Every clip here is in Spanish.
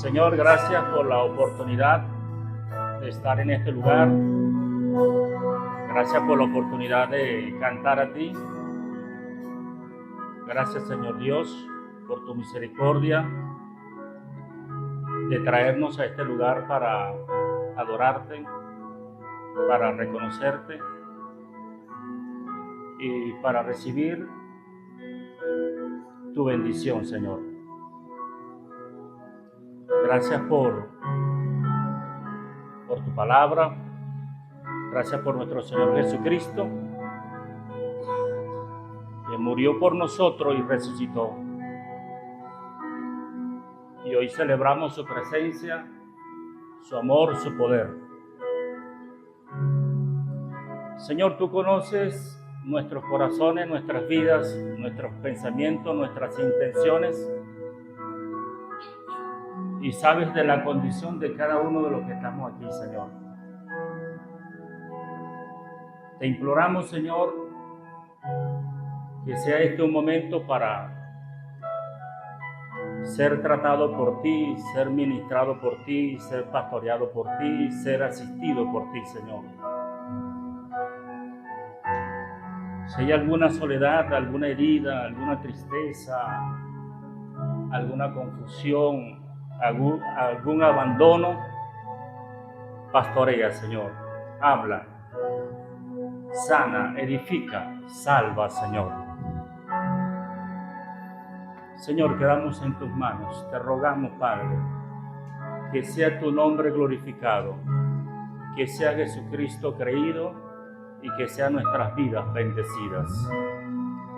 Señor, gracias por la oportunidad de estar en este lugar. Gracias por la oportunidad de cantar a ti. Gracias, Señor Dios, por tu misericordia de traernos a este lugar para adorarte, para reconocerte y para recibir tu bendición, Señor. Gracias por tu palabra. Gracias por nuestro Señor Jesucristo, que murió por nosotros y resucitó. Y hoy celebramos su presencia, su amor, su poder. Señor, tú conoces nuestros corazones, nuestras vidas, nuestros pensamientos, nuestras intenciones, y sabes de la condición de cada uno de los que estamos aquí, Señor. Te imploramos, Señor, que sea este un momento para ser tratado por ti, ser ministrado por ti, ser pastoreado por ti, ser asistido por ti, Señor. Si hay alguna soledad, alguna herida, alguna tristeza, alguna confusión, algún abandono, pastorea, Señor. Habla, sana, edifica, salva, Señor. Señor, quedamos en tus manos. Te rogamos, Padre, que sea tu nombre glorificado, que sea Jesucristo creído y que sean nuestras vidas bendecidas.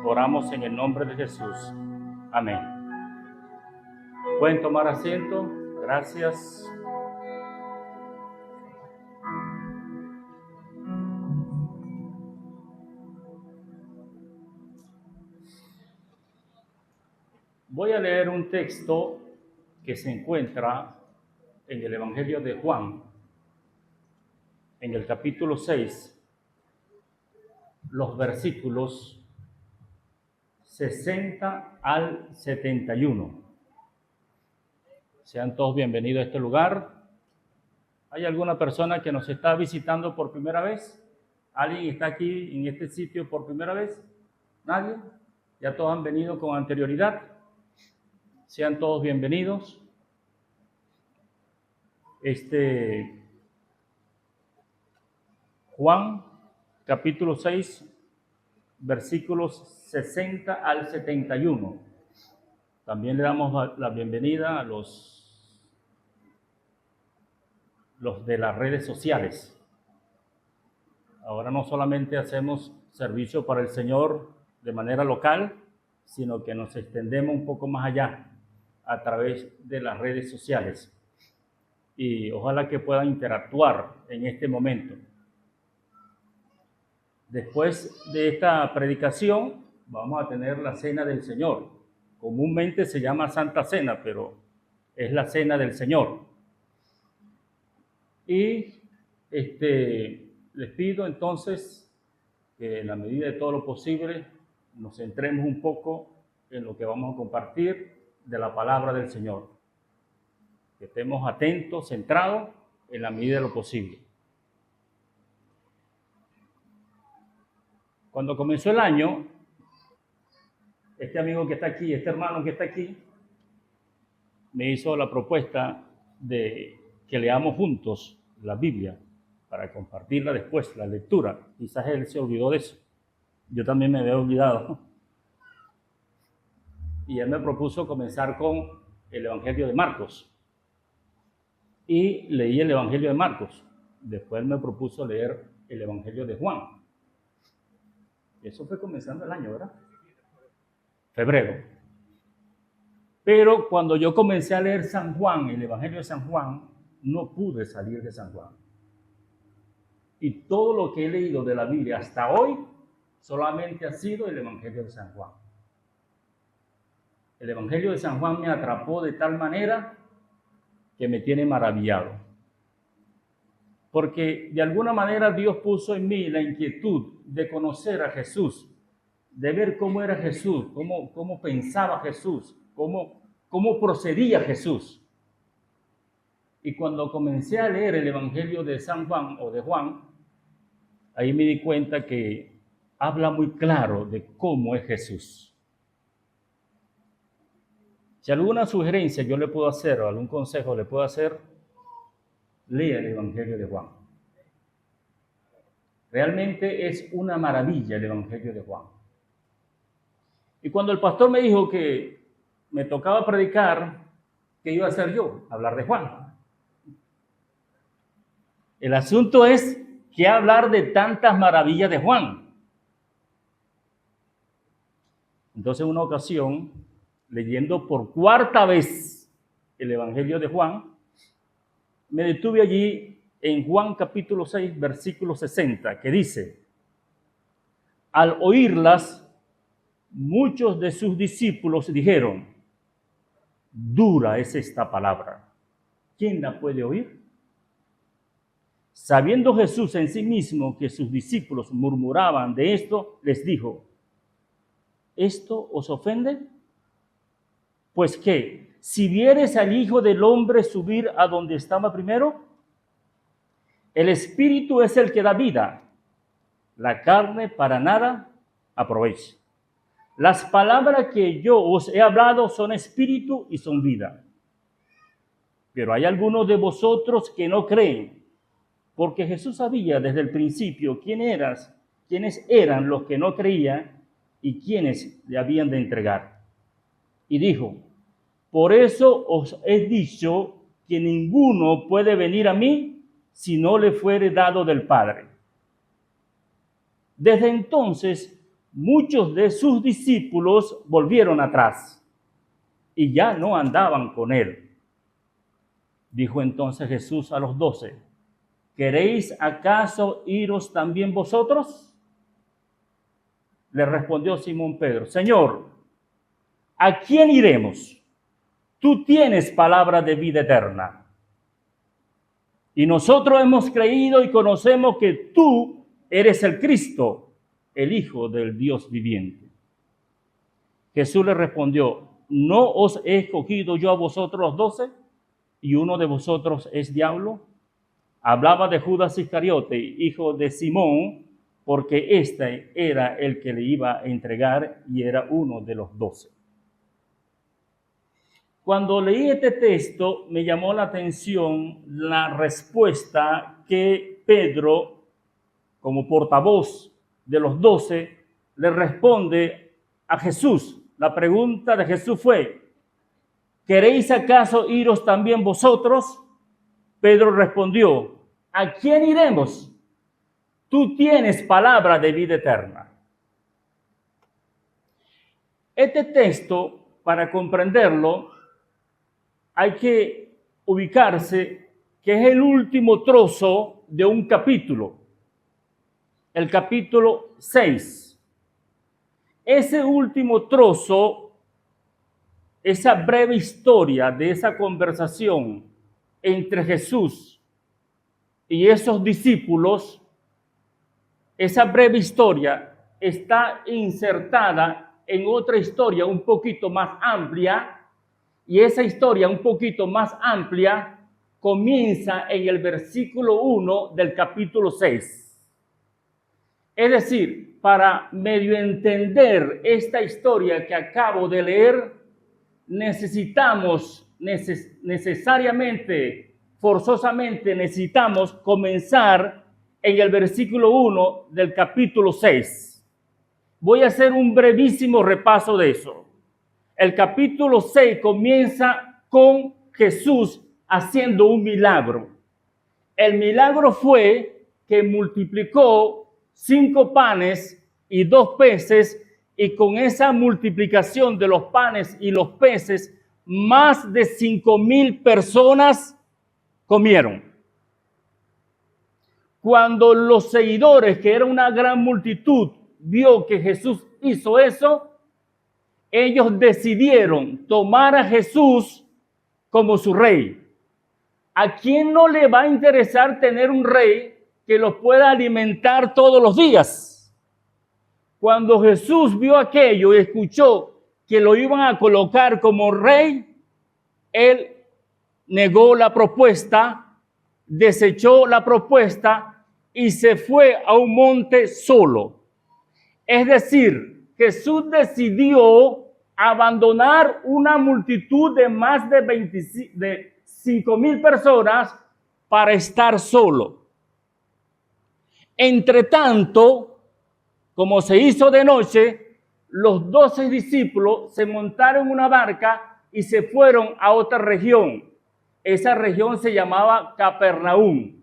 Oramos en el nombre de Jesús. Amén. Pueden tomar asiento. Gracias. Voy a leer un texto que se encuentra en el Evangelio de Juan, en el capítulo 6, los versículos 60 al 71. Sean todos bienvenidos a este lugar. ¿Hay alguna persona que nos está visitando por primera vez? ¿Alguien está aquí en este sitio por primera vez? ¿Nadie? ¿Ya todos han venido con anterioridad? Sean todos bienvenidos. Juan, capítulo 6, versículos 60 al 71. También le damos la bienvenida a los de las redes sociales. Ahora no solamente hacemos servicio para el Señor de manera local, sino que nos extendemos un poco más allá a través de las redes sociales. Y ojalá que puedan interactuar en este momento. Después de esta predicación, vamos a tener la Cena del Señor. Comúnmente se llama Santa Cena, pero es la Cena del Señor. Y les pido entonces que en la medida de todo lo posible nos centremos un poco en lo que vamos a compartir de la palabra del Señor. Que estemos atentos, centrados en la medida de lo posible. Cuando comenzó el año, este amigo que está aquí, este hermano que está aquí, me hizo la propuesta de que leamos juntos la Biblia para compartirla después, la lectura. Quizás él se olvidó de eso. Yo también me había olvidado. Y él me propuso comenzar con el Evangelio de Marcos. Y leí el Evangelio de Marcos. Después me propuso leer el Evangelio de Juan. Eso fue comenzando el año, ¿verdad? Febrero. Pero cuando yo comencé a leer San Juan, el Evangelio de San Juan, no pude salir de San Juan. Y todo lo que he leído de la Biblia hasta hoy solamente ha sido el Evangelio de San Juan. El Evangelio de San Juan me atrapó de tal manera que me tiene maravillado. Porque de alguna manera Dios puso en mí la inquietud de conocer a Jesús, de ver cómo era Jesús, cómo pensaba Jesús, cómo procedía Jesús. Y cuando comencé a leer el Evangelio de San Juan o de Juan, ahí me di cuenta que habla muy claro de cómo es Jesús. Si alguna sugerencia yo le puedo hacer o algún consejo le puedo hacer, lea el Evangelio de Juan. Realmente es una maravilla el Evangelio de Juan. Y cuando el pastor me dijo que me tocaba predicar, ¿qué iba a hacer yo? Hablar de Juan. El asunto es que hablar de tantas maravillas de Juan. Entonces, en una ocasión, leyendo por cuarta vez el Evangelio de Juan, me detuve allí en Juan capítulo 6, versículo 60, que dice: al oírlas, muchos de sus discípulos dijeron: dura es esta palabra, ¿quién la puede oír? Sabiendo Jesús en sí mismo que sus discípulos murmuraban de esto, les dijo: ¿esto os ofende? Pues ¿qué? Si vieres al Hijo del Hombre subir a donde estaba primero, el Espíritu es el que da vida, la carne para nada aprovecha. Las palabras que yo os he hablado son espíritu y son vida. Pero hay algunos de vosotros que no creen, porque Jesús sabía desde el principio quiénes eran los que no creían y quiénes le habían de entregar. Y dijo: por eso os he dicho que ninguno puede venir a mí si no le fuere dado del Padre. Desde entonces, muchos de sus discípulos volvieron atrás y ya no andaban con él. Dijo entonces Jesús a los 12: ¿queréis acaso iros también vosotros? Le respondió Simón Pedro: Señor, ¿a quién iremos? Tú tienes palabra de vida eterna. Y nosotros hemos creído y conocemos que tú eres el Cristo, el Hijo del Dios viviente. Jesús le respondió: ¿no os he escogido yo a vosotros los 12? ¿Y uno de vosotros es diablo? Hablaba de Judas Iscariote, hijo de Simón, porque este era el que le iba a entregar y era uno de los 12. Cuando leí este texto, me llamó la atención la respuesta que Pedro, como portavoz de los 12, le responde a Jesús. La pregunta de Jesús fue: ¿queréis acaso iros también vosotros? Pedro respondió: ¿a quién iremos? Tú tienes palabra de vida eterna. Este texto, para comprenderlo, hay que ubicarse que es el último trozo de un capítulo, el capítulo 6. Ese último trozo, esa breve historia de esa conversación entre Jesús y esos discípulos, esa breve historia está insertada en otra historia un poquito más amplia. Y esa historia un poquito más amplia comienza en el versículo 1 del capítulo 6. Es decir, para medio entender esta historia que acabo de leer, forzosamente necesitamos comenzar en el versículo 1 del capítulo 6. Voy a hacer un brevísimo repaso de eso. El capítulo 6 comienza con Jesús haciendo un milagro. El milagro fue que multiplicó 5 panes y 2 peces, y con esa multiplicación de los panes y los peces, más de 5,000 personas comieron. Cuando los seguidores, que era una gran multitud, vio que Jesús hizo eso, ellos decidieron tomar a Jesús como su rey. ¿A quién no le va a interesar tener un rey que los pueda alimentar todos los días? Cuando Jesús vio aquello y escuchó que lo iban a colocar como rey, él negó la propuesta, desechó la propuesta y se fue a un monte solo. Es decir, Jesús decidió abandonar una multitud de más de 5,000 personas para estar solo. Entre tanto, como se hizo de noche, los 12 discípulos se montaron en una barca y se fueron a otra región. Esa región se llamaba Capernaum.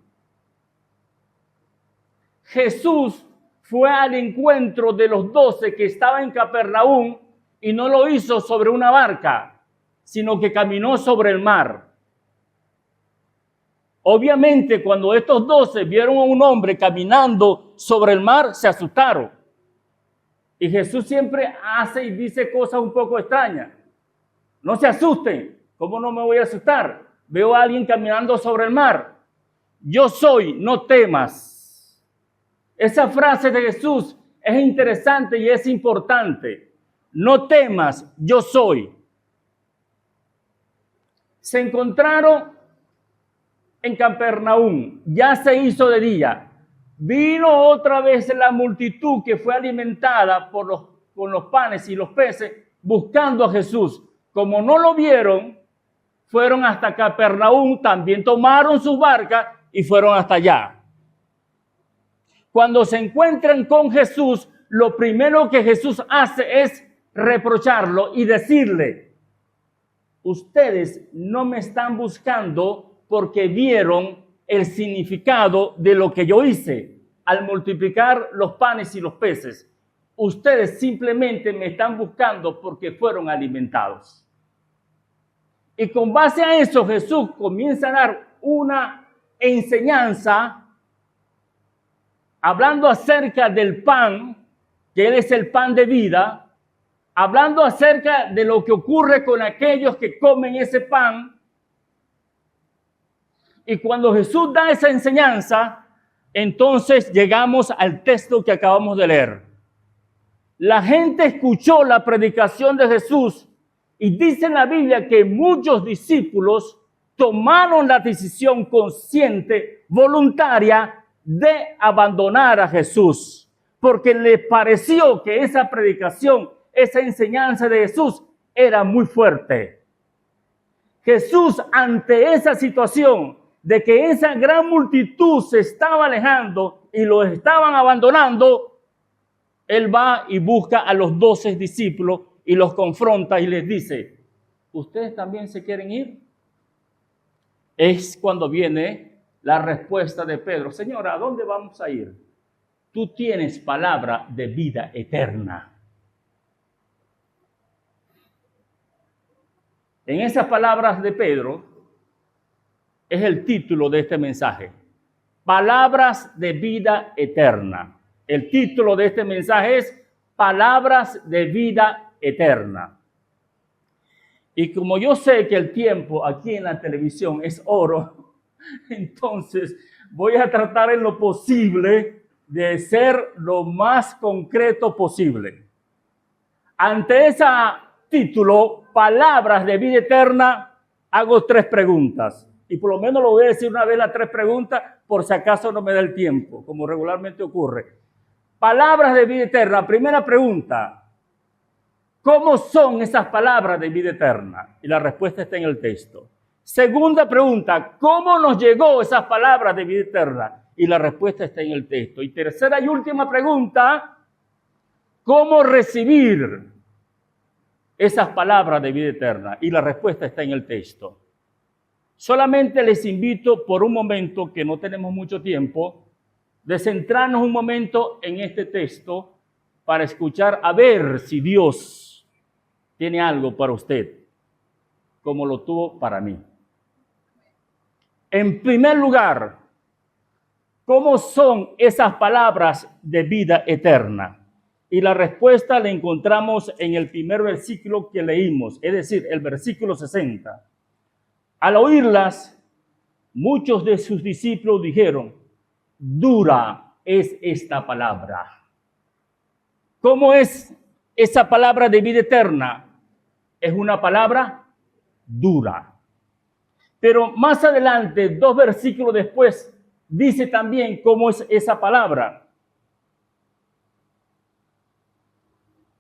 Jesús fue al encuentro de los 12 que estaban en Capernaum y no lo hizo sobre una barca, sino que caminó sobre el mar. Obviamente, cuando estos 12 vieron a un hombre caminando sobre el mar, se asustaron. Y Jesús siempre hace y dice cosas un poco extrañas. No se asusten. ¿Cómo no me voy a asustar? Veo a alguien caminando sobre el mar. Yo soy, no temas. Esa frase de Jesús es interesante y es importante. No temas, yo soy. Se encontraron en Capernaum, ya se hizo de día. Vino otra vez la multitud que fue alimentada con los panes y los peces, buscando a Jesús. Como no lo vieron, fueron hasta Capernaum, también tomaron sus barcas y fueron hasta allá. Cuando se encuentran con Jesús, lo primero que Jesús hace es reprocharlo y decirle: ustedes no me están buscando porque vieron el significado de lo que yo hice al multiplicar los panes y los peces. Ustedes simplemente me están buscando porque fueron alimentados. Y con base a eso, Jesús comienza a dar una enseñanza hablando acerca del pan, que Él es el pan de vida, hablando acerca de lo que ocurre con aquellos que comen ese pan. Y cuando Jesús da esa enseñanza, entonces llegamos al texto que acabamos de leer. La gente escuchó la predicación de Jesús y dice en la Biblia que muchos discípulos tomaron la decisión consciente, voluntaria, de abandonar a Jesús, porque les pareció que esa predicación, esa enseñanza de Jesús era muy fuerte. Jesús, ante esa situación de que esa gran multitud se estaba alejando y los estaban abandonando, Él va y busca a los 12 discípulos y los confronta y les dice: ¿ustedes también se quieren ir? Es cuando viene la respuesta de Pedro: Señor, ¿a dónde vamos a ir? Tú tienes palabra de vida eterna. En esas palabras de Pedro es el título de este mensaje: Palabras de vida eterna. El título de este mensaje es Palabras de vida eterna. Y como yo sé que el tiempo aquí en la televisión es oro, entonces voy a tratar en lo posible de ser lo más concreto posible. Ante ese título, Palabras de vida eterna, hago 3 preguntas. Y por lo menos lo voy a decir una vez las 3 preguntas, por si acaso no me da el tiempo, como regularmente ocurre. Palabras de vida eterna. Primera pregunta: ¿cómo son esas palabras de vida eterna? Y la respuesta está en el texto. Segunda pregunta: ¿cómo nos llegó esas palabras de vida eterna? Y la respuesta está en el texto. Y tercera y última pregunta: ¿cómo recibir esas palabras de vida eterna? Y la respuesta está en el texto. Solamente les invito por un momento, que no tenemos mucho tiempo, de centrarnos un momento en este texto para escuchar a ver si Dios tiene algo para usted, como lo tuvo para mí. En primer lugar, ¿cómo son esas palabras de vida eterna? Y la respuesta la encontramos en el primer versículo que leímos, es decir, el versículo 60. Al oírlas, muchos de sus discípulos dijeron: dura es esta palabra. ¿Cómo es esa palabra de vida eterna? Es una palabra dura. Pero más adelante, 2 versículos después, dice también cómo es esa palabra.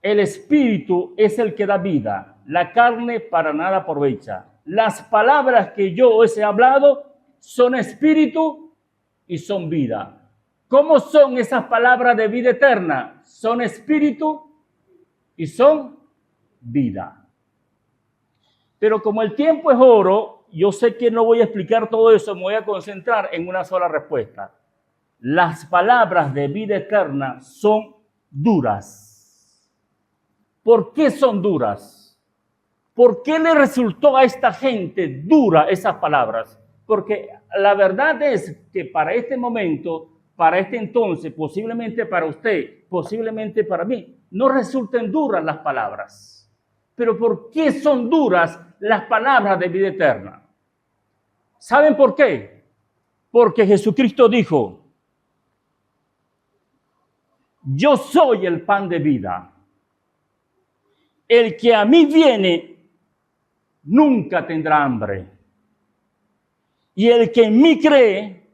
El espíritu es el que da vida, la carne para nada aprovecha. Las palabras que yo os he hablado son espíritu y son vida. ¿Cómo son esas palabras de vida eterna? Son espíritu y son vida. Pero como el tiempo es oro, yo sé que no voy a explicar todo eso, me voy a concentrar en una sola respuesta. Las palabras de vida eterna son duras. ¿Por qué son duras? ¿Por qué le resultó a esta gente dura esas palabras? Porque la verdad es que para este momento, para este entonces, posiblemente para usted, posiblemente para mí, no resulten duras las palabras. Pero ¿por qué son duras las palabras de vida eterna? ¿Saben por qué? Porque Jesucristo dijo, yo soy el pan de vida. El que a mí viene nunca tendrá hambre. Y el que en mí cree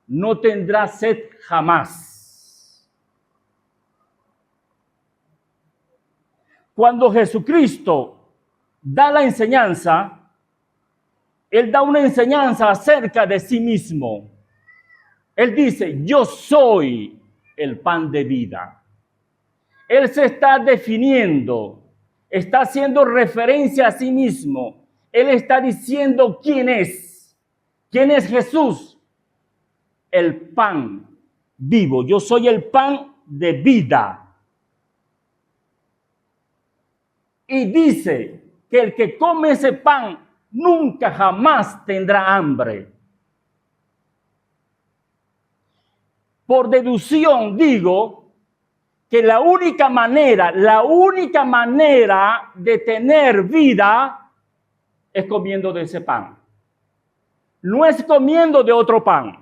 no tendrá sed jamás. Cuando Jesucristo da la enseñanza, Él da una enseñanza acerca de sí mismo. Él dice, yo soy el pan de vida. Él se está definiendo, está haciendo referencia a sí mismo. Él está diciendo quién es. ¿Quién es Jesús? El pan vivo. Yo soy el pan de vida. Y dice que el que come ese pan nunca jamás tendrá hambre. Por deducción digo que la única manera de tener vida es comiendo de ese pan. No es comiendo de otro pan.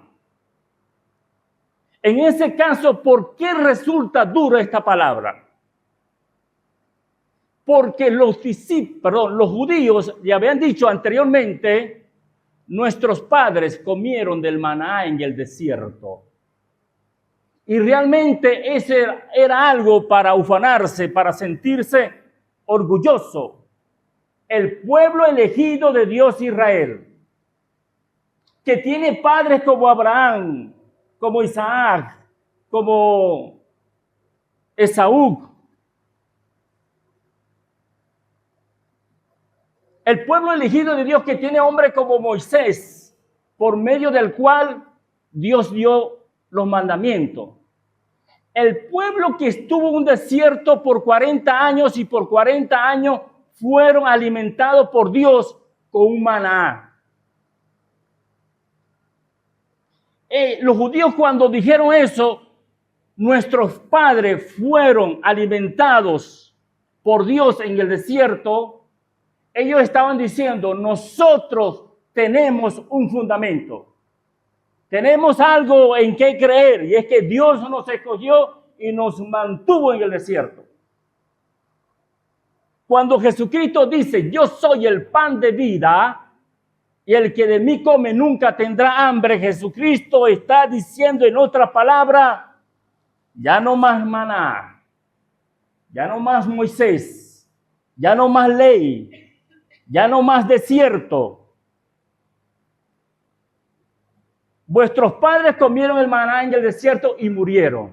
En ese caso, ¿por qué resulta dura esta palabra? Porque los judíos ya habían dicho anteriormente, nuestros padres comieron del maná en el desierto. Y realmente ese era algo para ufanarse, para sentirse orgulloso. El pueblo elegido de Dios Israel, que tiene padres como Abraham, como Isaac, como Esaú. El pueblo elegido de Dios que tiene hombres como Moisés, por medio del cual Dios dio los mandamientos. El pueblo que estuvo en un desierto por 40 años y por 40 años fueron alimentados por Dios con un maná. Los judíos cuando dijeron eso, nuestros padres fueron alimentados por Dios en el desierto, ellos estaban diciendo, nosotros tenemos un fundamento. Tenemos algo en qué creer y es que Dios nos escogió y nos mantuvo en el desierto. Cuando Jesucristo dice, yo soy el pan de vida y el que de mí come nunca tendrá hambre, Jesucristo está diciendo en otra palabra, ya no más maná, ya no más Moisés, ya no más ley, ya no más desierto. Vuestros padres comieron el maná en el desierto y murieron.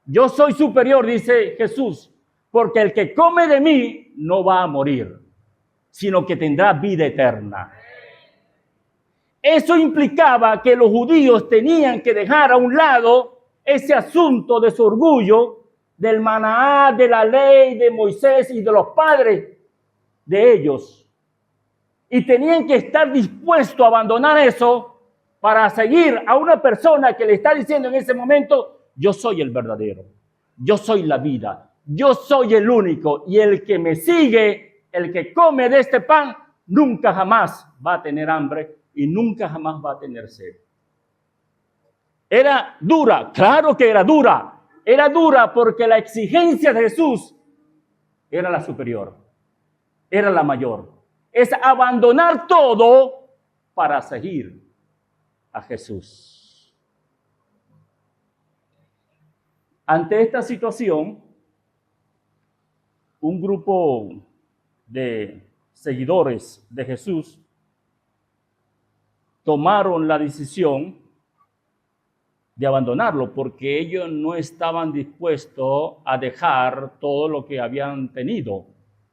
Yo soy superior, dice Jesús, porque el que come de mí no va a morir, sino que tendrá vida eterna. Eso implicaba que los judíos tenían que dejar a un lado ese asunto de su orgullo, del maná, de la ley de Moisés y de los padres de ellos. Y tenían que estar dispuestos a abandonar eso para seguir a una persona que le está diciendo en ese momento, yo soy el verdadero, yo soy la vida, yo soy el único y el que me sigue, el que come de este pan, nunca jamás va a tener hambre y nunca jamás va a tener sed. Era dura, claro que era dura porque la exigencia de Jesús era la superior, era la mayor. es abandonar todo para seguir a Jesús. Ante esta situación, un grupo de seguidores de Jesús tomaron la decisión de abandonarlo porque ellos no estaban dispuestos a dejar todo lo que habían tenido,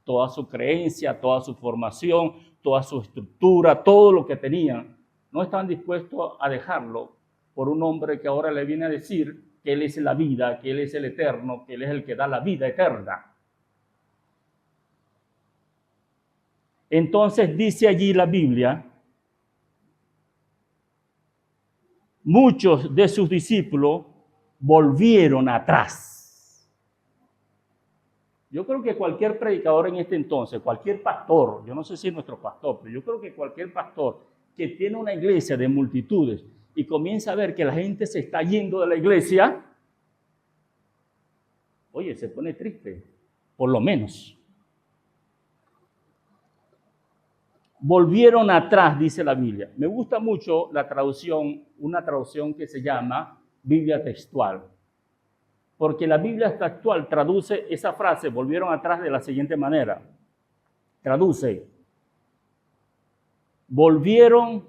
toda su creencia, toda su formación, toda su estructura, todo lo que tenían. No estaban dispuestos a dejarlo por un hombre que ahora le viene a decir que Él es la vida, que Él es el eterno, que Él es el que da la vida eterna. Entonces dice allí la Biblia, muchos de sus discípulos volvieron atrás. Yo creo que cualquier predicador en este entonces, cualquier pastor, yo no sé si es nuestro pastor, pero yo creo que cualquier pastor que tiene una iglesia de multitudes y comienza a ver que la gente se está yendo de la iglesia, oye, se pone triste, por lo menos. Volvieron atrás, dice la Biblia. Me gusta mucho la traducción, una traducción que se llama Biblia textual. Porque la Biblia textual traduce esa frase, volvieron atrás, de la siguiente manera. Traduce, volvieron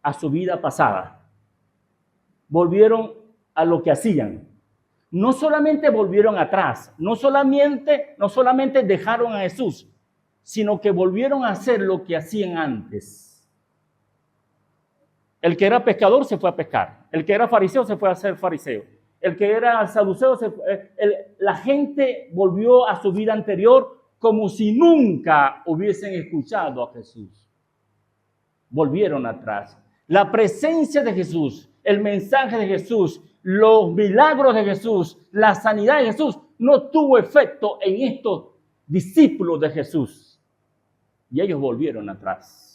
a su vida pasada. Volvieron a lo que hacían. No solamente volvieron atrás, no solamente dejaron a Jesús, sino que volvieron a hacer lo que hacían antes. El que era pescador se fue a pescar. El que era fariseo se fue a ser fariseo. El que era saduceo, la gente volvió a su vida anterior como si nunca hubiesen escuchado a Jesús. Volvieron atrás. La presencia de Jesús, el mensaje de Jesús, los milagros de Jesús, la sanidad de Jesús, no tuvo efecto en estos discípulos de Jesús. Y ellos volvieron atrás.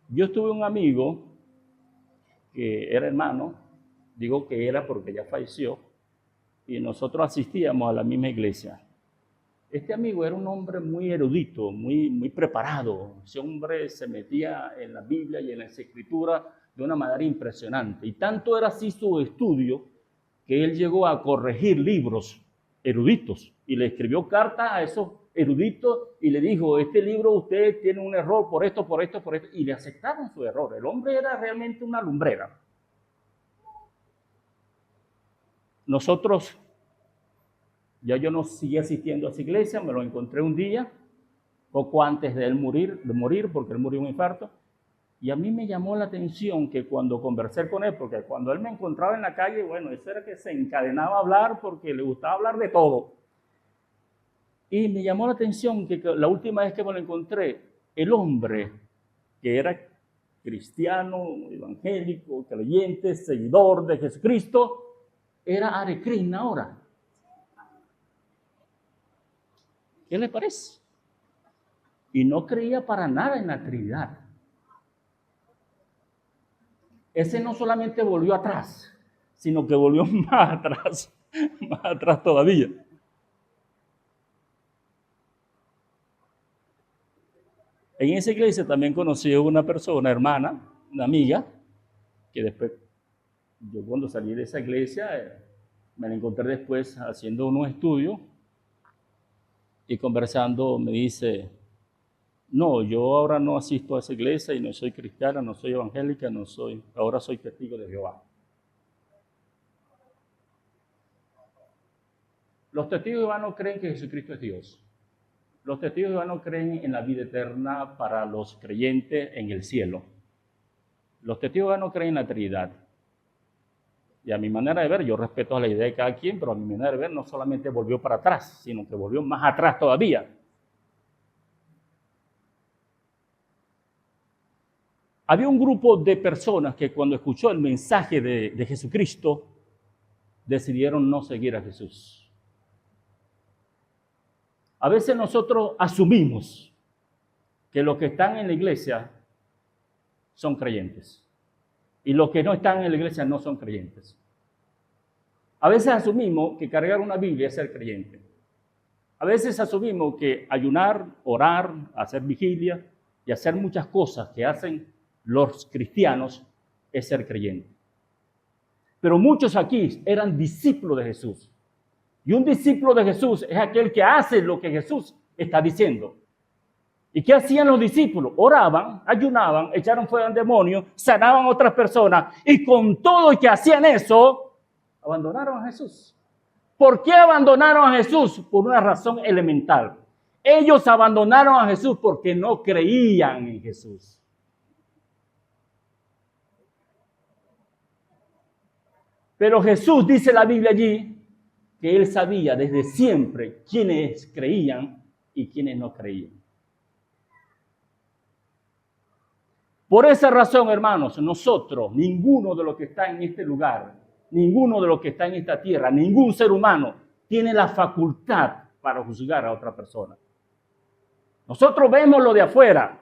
Yo tuve un amigo que era hermano, digo que era porque ya falleció, y nosotros asistíamos a la misma iglesia. Este amigo era un hombre muy erudito, muy preparado. Ese hombre se metía en la Biblia y en las Escrituras de una manera impresionante. Y tanto era así su estudio que él llegó a corregir libros eruditos y le escribió cartas a esos eruditos y le dijo, este libro usted tiene un error por esto, y le aceptaron su error. El hombre era realmente una lumbrera. Nosotros, ya yo no seguí asistiendo a esa iglesia, me lo encontré un día, poco antes de él morir, porque él murió de un infarto, y a mí me llamó la atención que cuando conversé con él, porque cuando él me encontraba en la calle, bueno, eso era que se encadenaba a hablar porque le gustaba hablar de todo. Y me llamó la atención que la última vez que me lo encontré, el hombre que era cristiano, evangélico, creyente, seguidor de Jesucristo, era Hare Krishna ahora. ¿Qué le parece? Y no creía para nada en la Trinidad. Ese no solamente volvió atrás, sino que volvió más atrás todavía. En esa iglesia también conocí a una persona, hermana, una amiga, que después, yo cuando salí de esa iglesia, me la encontré después haciendo unos estudios y conversando me dice, no, yo ahora no asisto a esa iglesia y no soy cristiana, no soy evangélica, ahora soy testigo de Jehová. Los testigos de Jehová no creen que Jesucristo es Dios. Los testigos de Jehová no creen en la vida eterna para los creyentes en el cielo. Los testigos de Jehová no creen en la Trinidad. Y a mi manera de ver, yo respeto la idea de cada quien, pero a mi manera de ver no solamente volvió para atrás, sino que volvió más atrás todavía. Había un grupo de personas que cuando escuchó el mensaje de Jesucristo, decidieron no seguir a Jesús. A veces nosotros asumimos que los que están en la iglesia son creyentes y los que no están en la iglesia no son creyentes. A veces asumimos que cargar una Biblia es ser creyente. A veces asumimos que ayunar, orar, hacer vigilia y hacer muchas cosas que hacen los cristianos es ser creyente. Pero muchos aquí eran discípulos de Jesús. Y un discípulo de Jesús es aquel que hace lo que Jesús está diciendo. ¿Y qué hacían los discípulos? Oraban, ayunaban, echaron fuera al demonio, sanaban a otras personas. Y con todo y que hacían eso, abandonaron a Jesús. ¿Por qué abandonaron a Jesús? Por una razón elemental. Ellos abandonaron a Jesús porque no creían en Jesús. Pero Jesús, dice la Biblia allí, que Él sabía desde siempre quiénes creían y quiénes no creían. Por esa razón, hermanos, nosotros, ninguno de los que está en este lugar, ninguno de los que está en esta tierra, ningún ser humano tiene la facultad para juzgar a otra persona. Nosotros vemos lo de afuera,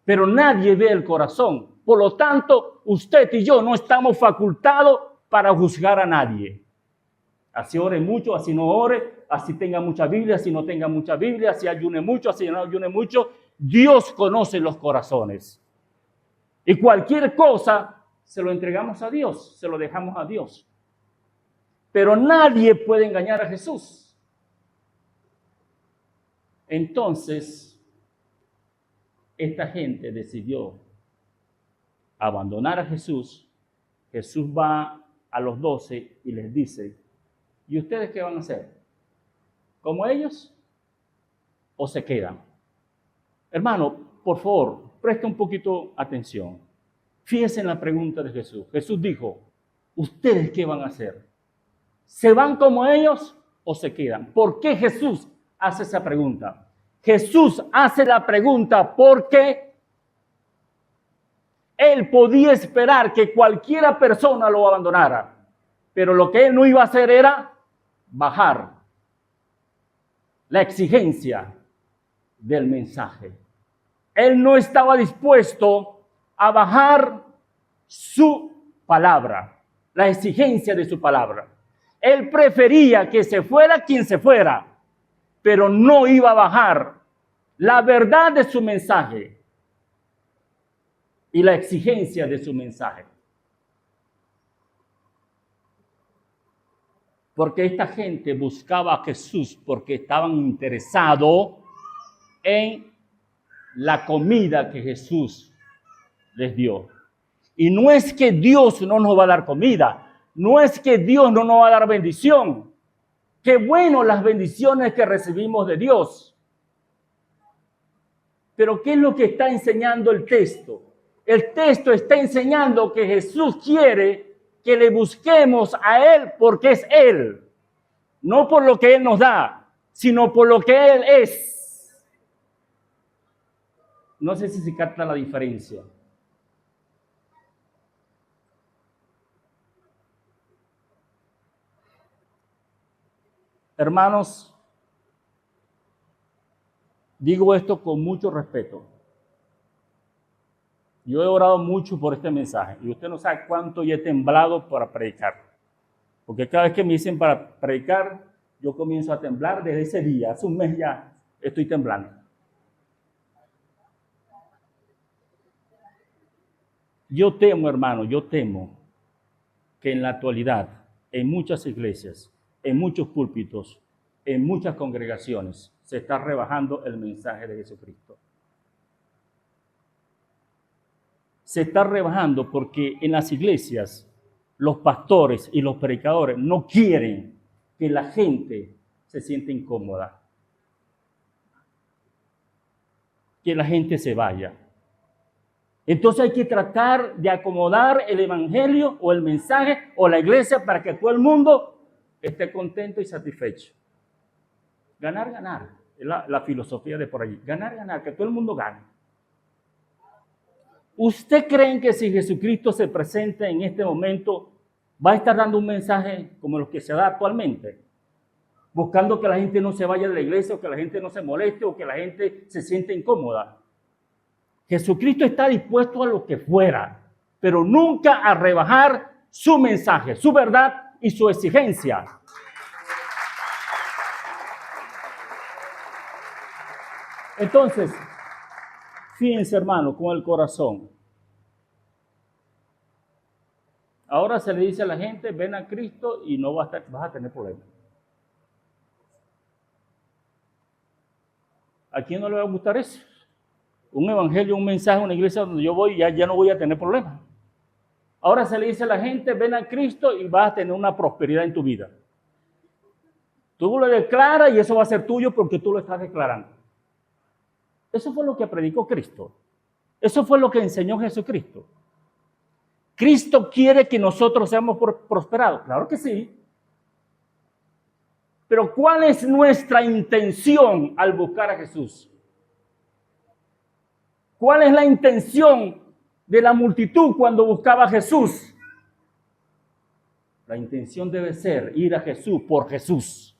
pero nadie ve el corazón. Por lo tanto, usted y yo no estamos facultados para juzgar a nadie. Así ore mucho, así no ore, así tenga mucha Biblia, así no tenga mucha Biblia, así ayune mucho, así no ayune mucho. Dios conoce los corazones. Y cualquier cosa se lo entregamos a Dios, se lo dejamos a Dios. Pero nadie puede engañar a Jesús. Entonces, esta gente decidió abandonar a Jesús. Jesús va a los 12 y les dice, ¿y ustedes qué van a hacer? ¿Como ellos? ¿O se quedan? Hermano, por favor, presta un poquito atención. Fíjense en la pregunta de Jesús. Jesús dijo, ¿ustedes qué van a hacer? ¿Se van como ellos o se quedan? ¿Por qué Jesús hace esa pregunta? Jesús hace la pregunta porque Él podía esperar que cualquiera persona lo abandonara. Pero lo que Él no iba a hacer era bajar la exigencia del mensaje. Él no estaba dispuesto a bajar su palabra, la exigencia de su palabra. Él prefería que se fuera quien se fuera, pero no iba a bajar la verdad de su mensaje y la exigencia de su mensaje. Porque esta gente buscaba a Jesús porque estaban interesados en la comida que Jesús les dio. Y no es que Dios no nos va a dar comida, no es que Dios no nos va a dar bendición. Qué bueno las bendiciones que recibimos de Dios. Pero ¿qué es lo que está enseñando el texto? El texto está enseñando que Jesús quiere que le busquemos a Él porque es Él. No por lo que Él nos da, sino por lo que Él es. No sé si se capta la diferencia. Hermanos, digo esto con mucho respeto. Yo he orado mucho por este mensaje y usted no sabe cuánto yo he temblado para predicar. Porque cada vez que me dicen para predicar, yo comienzo a temblar desde ese día. Hace un mes ya estoy temblando. Yo temo, hermano, yo temo que en la actualidad, en muchas iglesias, en muchos púlpitos, en muchas congregaciones, se está rebajando el mensaje de Jesucristo. Se está rebajando porque en las iglesias los pastores y los predicadores no quieren que la gente se sienta incómoda, que la gente se vaya. Entonces hay que tratar de acomodar el evangelio o el mensaje o la iglesia para que todo el mundo esté contento y satisfecho. Ganar, ganar. Es la filosofía de por allí. Ganar, ganar, que todo el mundo gane. ¿Usted cree que si Jesucristo se presenta en este momento va a estar dando un mensaje como los que se da actualmente? Buscando que la gente no se vaya de la iglesia o que la gente no se moleste o que la gente se sienta incómoda. Jesucristo está dispuesto a lo que fuera, pero nunca a rebajar su mensaje, su verdad y su exigencia. Entonces, fíjense, hermano, con el corazón. Ahora se le dice a la gente, ven a Cristo y no vas a tener problemas. ¿A quién no le va a gustar eso? Un evangelio, un mensaje, una iglesia donde yo voy, ya no voy a tener problemas. Ahora se le dice a la gente, ven a Cristo y vas a tener una prosperidad en tu vida. Tú lo declaras y eso va a ser tuyo porque tú lo estás declarando. Eso fue lo que predicó Cristo. Eso fue lo que enseñó Jesucristo. ¿Cristo quiere que nosotros seamos prosperados? Claro que sí. Pero ¿cuál es nuestra intención al buscar a Jesús? ¿Cuál es la intención de la multitud cuando buscaba a Jesús? La intención debe ser ir a Jesús por Jesús,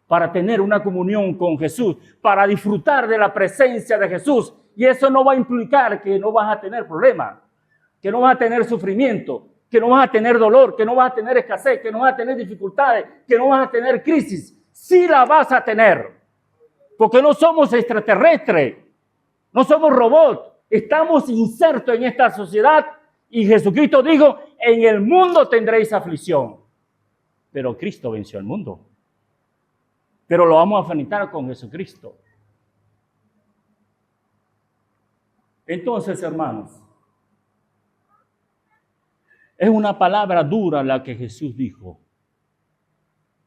para tener una comunión con Jesús, para disfrutar de la presencia de Jesús. Y eso no va a implicar que no vas a tener problemas, que no vas a tener sufrimiento, que no vas a tener dolor, que no vas a tener escasez, que no vas a tener dificultades, que no vas a tener crisis. Sí la vas a tener, porque no somos extraterrestres, no somos robots, estamos insertos en esta sociedad y Jesucristo dijo, en el mundo tendréis aflicción, pero Cristo venció el mundo. Pero lo vamos a enfrentar con Jesucristo. Entonces, hermanos, es una palabra dura la que Jesús dijo,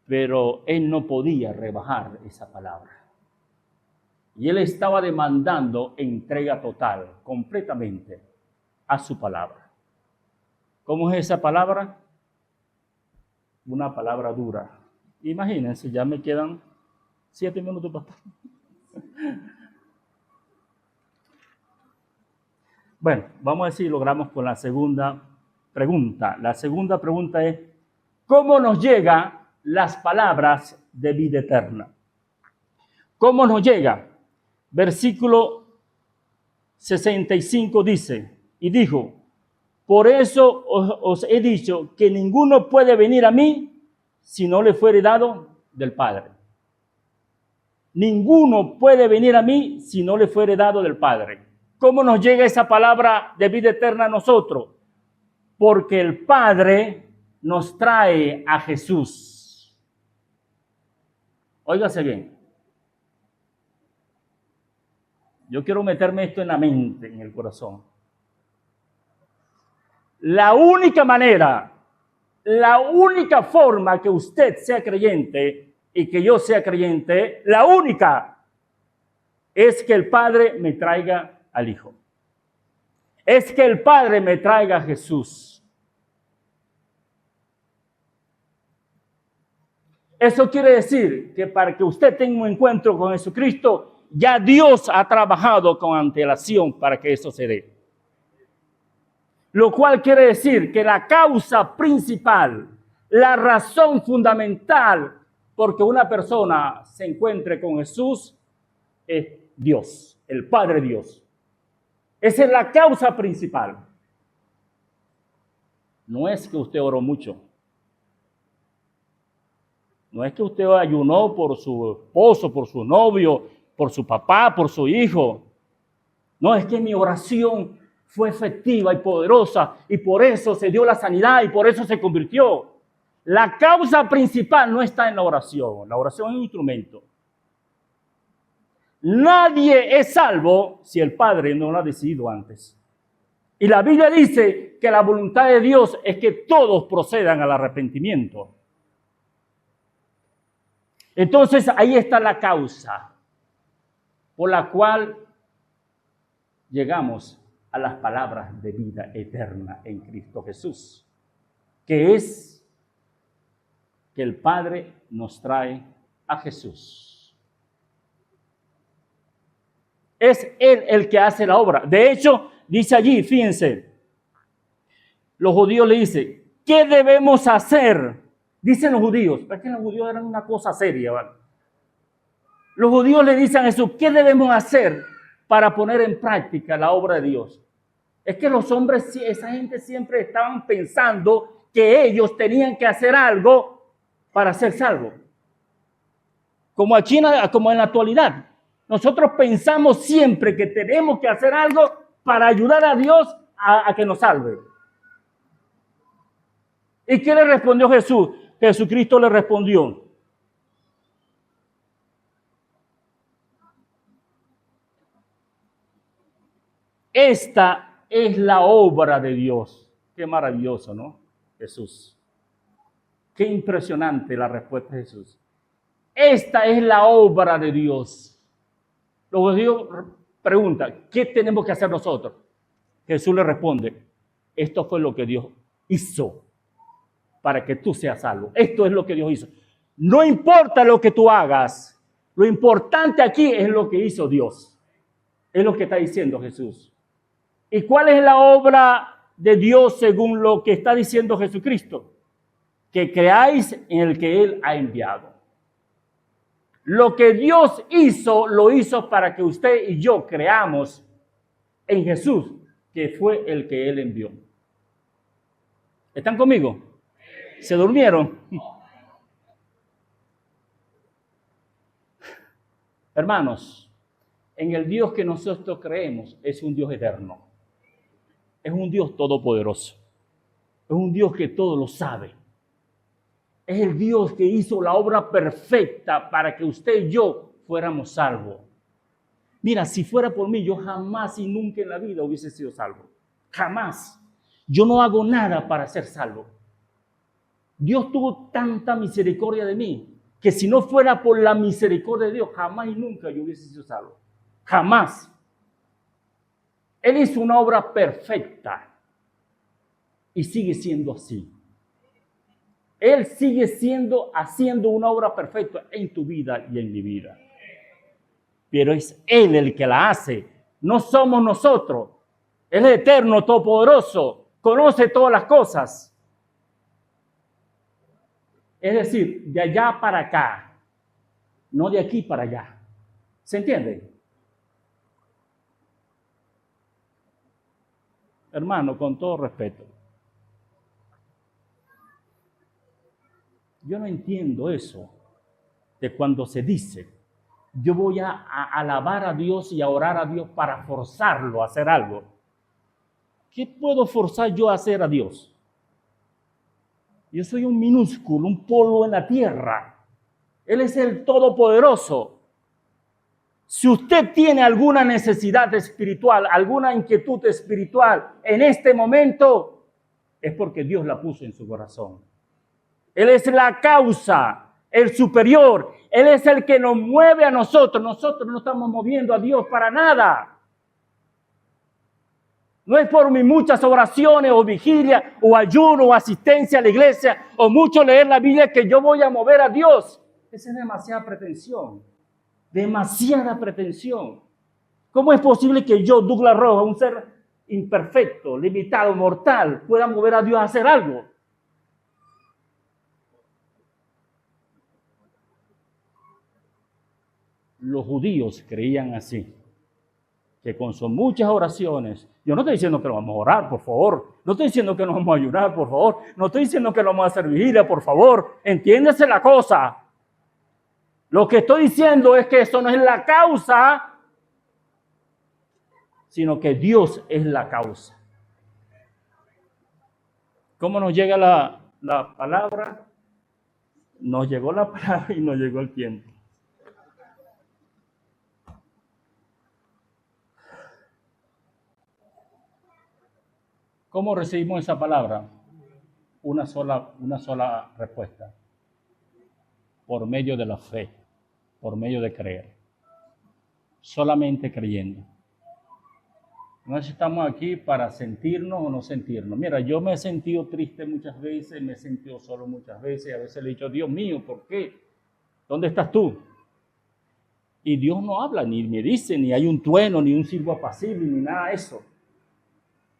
pero Él no podía rebajar esa palabra. Y Él estaba demandando entrega total, completamente, a su palabra. ¿Cómo es esa palabra? Una palabra dura. Imagínense, ya me quedan 7 minutos para estar. Bueno, vamos a ver si logramos con la segunda pregunta. La segunda pregunta es, ¿cómo nos llegan las palabras de vida eterna? ¿Cómo nos llega? Versículo 65 dice, y dijo, por eso os he dicho que ninguno puede venir a mí si no le fuere dado del Padre. Ninguno puede venir a mí si no le fuere dado del Padre. ¿Cómo nos llega esa palabra de vida eterna a nosotros? Porque el Padre nos trae a Jesús. Óigase bien. Yo quiero meterme esto en la mente, en el corazón. La única manera, la única forma que usted sea creyente y que yo sea creyente, la única es que el Padre me traiga al Hijo. Es que el Padre me traiga a Jesús. Eso quiere decir que para que usted tenga un encuentro con Jesucristo, ya Dios ha trabajado con antelación para que eso se dé. Lo cual quiere decir que la causa principal, la razón fundamental porque una persona se encuentre con Jesús es Dios, el Padre Dios. Esa es la causa principal. No es que usted oró mucho. No es que usted ayunó por su esposo, por su novio, por su papá, por su hijo. No, es que mi oración fue efectiva y poderosa y por eso se dio la sanidad y por eso se convirtió. La causa principal no está en la oración. La oración es un instrumento. Nadie es salvo si el Padre no lo ha decidido antes. Y la Biblia dice que la voluntad de Dios es que todos procedan al arrepentimiento. Entonces ahí está la causa por la cual llegamos a las palabras de vida eterna en Cristo Jesús, que es que el Padre nos trae a Jesús. Es Él el que hace la obra. De hecho, dice allí, fíjense, los judíos le dicen, ¿qué debemos hacer? Dicen los judíos, porque los judíos eran una cosa seria, ¿vale? Los judíos le dicen a Jesús, ¿qué debemos hacer para poner en práctica la obra de Dios? Es que los hombres, esa gente siempre estaban pensando que ellos tenían que hacer algo para ser salvos. Como aquí, como en la actualidad. Nosotros pensamos siempre que tenemos que hacer algo para ayudar a Dios a que nos salve. ¿Y qué le respondió Jesús? Jesucristo le respondió: esta es la obra de Dios. Qué maravilloso, ¿no? Jesús. Qué impresionante la respuesta de Jesús. Esta es la obra de Dios. Luego Dios pregunta, ¿qué tenemos que hacer nosotros? Jesús le responde, esto fue lo que Dios hizo para que tú seas salvo. Esto es lo que Dios hizo. No importa lo que tú hagas, lo importante aquí es lo que hizo Dios. Es lo que está diciendo Jesús. ¿Y cuál es la obra de Dios según lo que está diciendo Jesucristo? Que creáis en el que Él ha enviado. Lo que Dios hizo, lo hizo para que usted y yo creamos en Jesús, que fue el que Él envió. ¿Están conmigo? ¿Se durmieron? Hermanos, en el Dios que nosotros creemos es un Dios eterno. Es un Dios todopoderoso. Es un Dios que todo lo sabe. Es el Dios que hizo la obra perfecta para que usted y yo fuéramos salvos. Mira, si fuera por mí, yo jamás y nunca en la vida hubiese sido salvo. Jamás. Yo no hago nada para ser salvo. Dios tuvo tanta misericordia de mí, que si no fuera por la misericordia de Dios, jamás y nunca yo hubiese sido salvo. Jamás. Él hizo una obra perfecta y sigue siendo así. Él sigue haciendo una obra perfecta en tu vida y en mi vida. Pero es Él el que la hace, no somos nosotros. Él es eterno, todopoderoso, conoce todas las cosas. Es decir, de allá para acá, no de aquí para allá. ¿Se entiende? Hermano, con todo respeto, yo no entiendo eso de cuando se dice, yo voy a alabar a Dios y a orar a Dios para forzarlo a hacer algo. ¿Qué puedo forzar yo a hacer a Dios? Yo soy un minúsculo, un polvo en la tierra. Él es el Todopoderoso. Si usted tiene alguna necesidad espiritual, alguna inquietud espiritual en este momento, es porque Dios la puso en su corazón. Él es la causa, el superior. Él es el que nos mueve a nosotros. Nosotros no estamos moviendo a Dios para nada. No es por mis muchas oraciones o vigilia o ayuno o asistencia a la iglesia o mucho leer la Biblia que yo voy a mover a Dios. Esa es demasiada pretensión. Demasiada pretensión. ¿Cómo es posible que yo, Douglas Rojas, un ser imperfecto, limitado, mortal, pueda mover a Dios a hacer algo? Los judíos creían así, que con sus muchas oraciones, yo no estoy diciendo que nos vamos a orar, por favor, no estoy diciendo que nos vamos a ayunar, por favor, no estoy diciendo que nos vamos a hacer vigilia, por favor, entiéndese la cosa. Lo que estoy diciendo es que eso no es la causa, sino que Dios es la causa. ¿Cómo nos llega la palabra? Nos llegó la palabra y nos llegó el tiempo. ¿Cómo recibimos esa palabra? Una sola respuesta. Por medio de la fe, por medio de creer. Solamente creyendo. No estamos aquí para sentirnos o no sentirnos. Mira, yo me he sentido triste muchas veces, me he sentido solo muchas veces. A veces le he dicho, Dios mío, ¿por qué? ¿Dónde estás tú? Y Dios no habla, ni me dice, ni hay un trueno, ni un silbo apacible, ni nada de eso.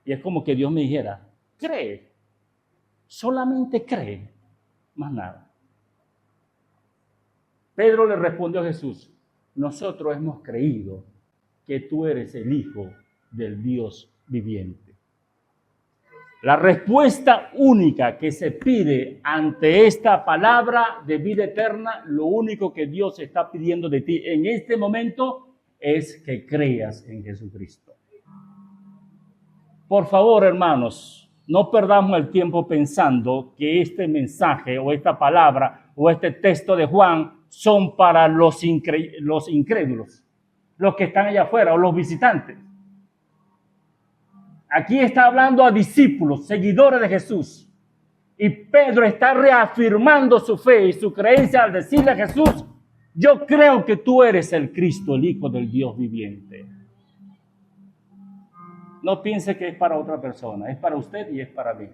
Y es como que Dios me dijera, cree, solamente cree, más nada. Pedro le respondió a Jesús, nosotros hemos creído que tú eres el Hijo del Dios viviente. La respuesta única que se pide ante esta palabra de vida eterna, lo único que Dios está pidiendo de ti en este momento es que creas en Jesucristo. Por favor, hermanos, no perdamos el tiempo pensando que este mensaje o esta palabra o este texto de Juan son para los incrédulos, los que están allá afuera o los visitantes. Aquí está hablando a discípulos, seguidores de Jesús. Y Pedro está reafirmando su fe y su creencia al decirle a Jesús: yo creo que tú eres el Cristo, el Hijo del Dios viviente. No piense que es para otra persona, es para usted y es para mí.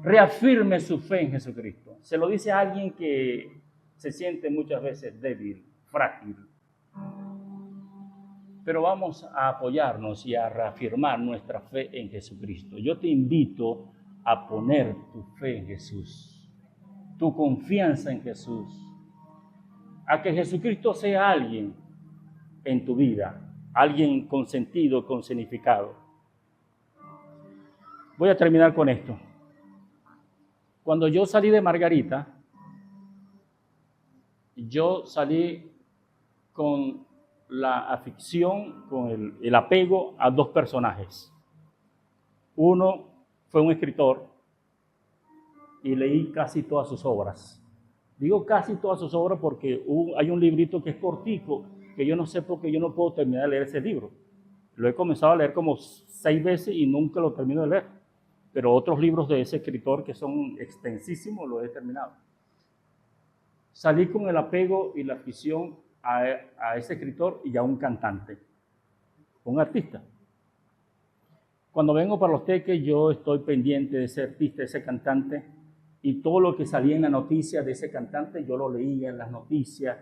Reafirme su fe en Jesucristo. Se lo dice a alguien que se siente muchas veces débil, frágil. Pero vamos a apoyarnos y a reafirmar nuestra fe en Jesucristo. Yo te invito a poner tu fe en Jesús, tu confianza en Jesús, a que Jesucristo sea alguien en tu vida, alguien con sentido, con significado. Voy a terminar con esto. Cuando yo salí de Margarita, yo salí con la afición, con el apego a dos personajes. Uno fue un escritor y leí casi todas sus obras. Digo casi todas sus obras porque hay un librito que es cortico, que yo no sé por qué yo no puedo terminar de leer ese libro. Lo he comenzado a leer como 6 veces y nunca lo termino de leer. Pero otros libros de ese escritor que son extensísimos los he terminado. Salí con el apego y la afición a ese escritor y a un cantante, un artista. Cuando vengo para Los Teques, yo estoy pendiente de ese artista, de ese cantante, y todo lo que salía en la noticia de ese cantante, yo lo leía en las noticias,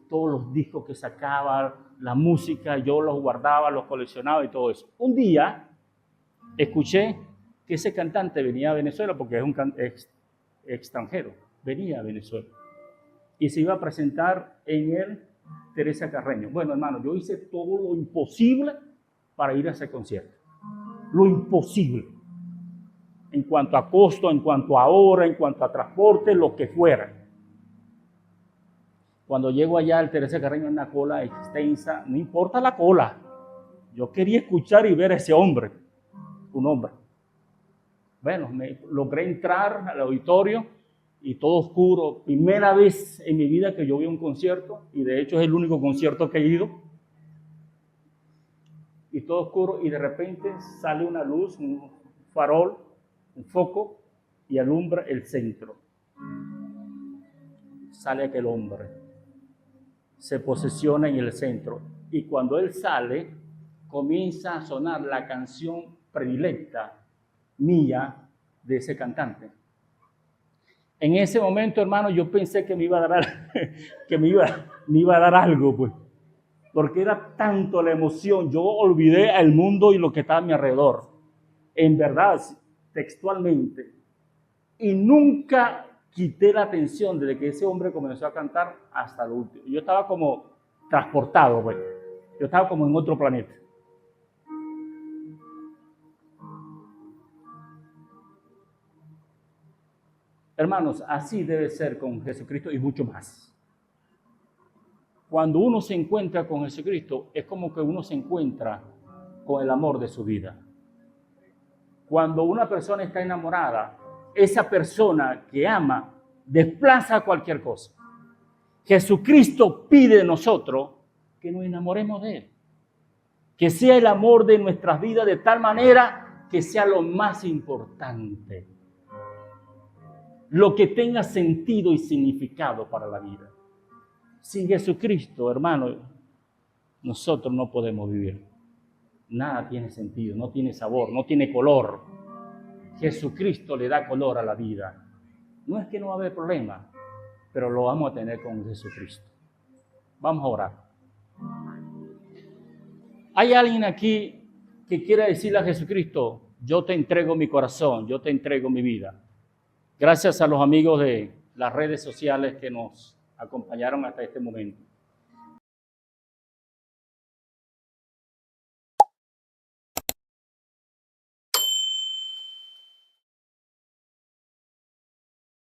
todos los discos que sacaba, la música, yo los guardaba, los coleccionaba y todo eso. Un día escuché que ese cantante venía a Venezuela, porque es un extranjero, venía a Venezuela, y se iba a presentar en el Teresa Carreño. Bueno, hermano, yo hice todo lo imposible para ir a ese concierto. Lo imposible. En cuanto a costo, en cuanto a hora, en cuanto a transporte, lo que fuera. Cuando llego allá al Teresa Carreño, en una cola extensa, no importa la cola. Yo quería escuchar y ver a ese hombre. Un hombre. Bueno, logré entrar al auditorio y todo oscuro. Primera vez en mi vida que yo vi un concierto, y de hecho es el único concierto que he ido. Y todo oscuro, y de repente sale una luz, un farol, un foco, y alumbra el centro. Sale aquel hombre, se posesiona en el centro, y cuando él sale, comienza a sonar la canción predilecta mía de ese cantante. En ese momento, hermano, yo pensé que me iba a dar, me iba a dar algo, pues, porque era tanto la emoción, yo olvidé al mundo y lo que estaba a mi alrededor, en verdad, textualmente, y nunca quité la atención desde que ese hombre comenzó a cantar hasta lo último. Yo estaba como transportado, pues, yo estaba como en otro planeta. Hermanos, así debe ser con Jesucristo y mucho más. Cuando uno se encuentra con Jesucristo, es como que uno se encuentra con el amor de su vida. Cuando una persona está enamorada, esa persona que ama desplaza cualquier cosa. Jesucristo pide de nosotros que nos enamoremos de Él. Que sea el amor de nuestras vidas de tal manera que sea lo más importante. Lo que tenga sentido y significado para la vida. Sin Jesucristo, hermano, nosotros no podemos vivir. Nada tiene sentido, no tiene sabor, no tiene color. Jesucristo le da color a la vida. No es que no va a haber problema, pero lo vamos a tener con Jesucristo. Vamos a orar. ¿Hay alguien aquí que quiera decirle a Jesucristo: yo te entrego mi corazón, yo te entrego mi vida? Gracias a los amigos de las redes sociales que nos acompañaron hasta este momento.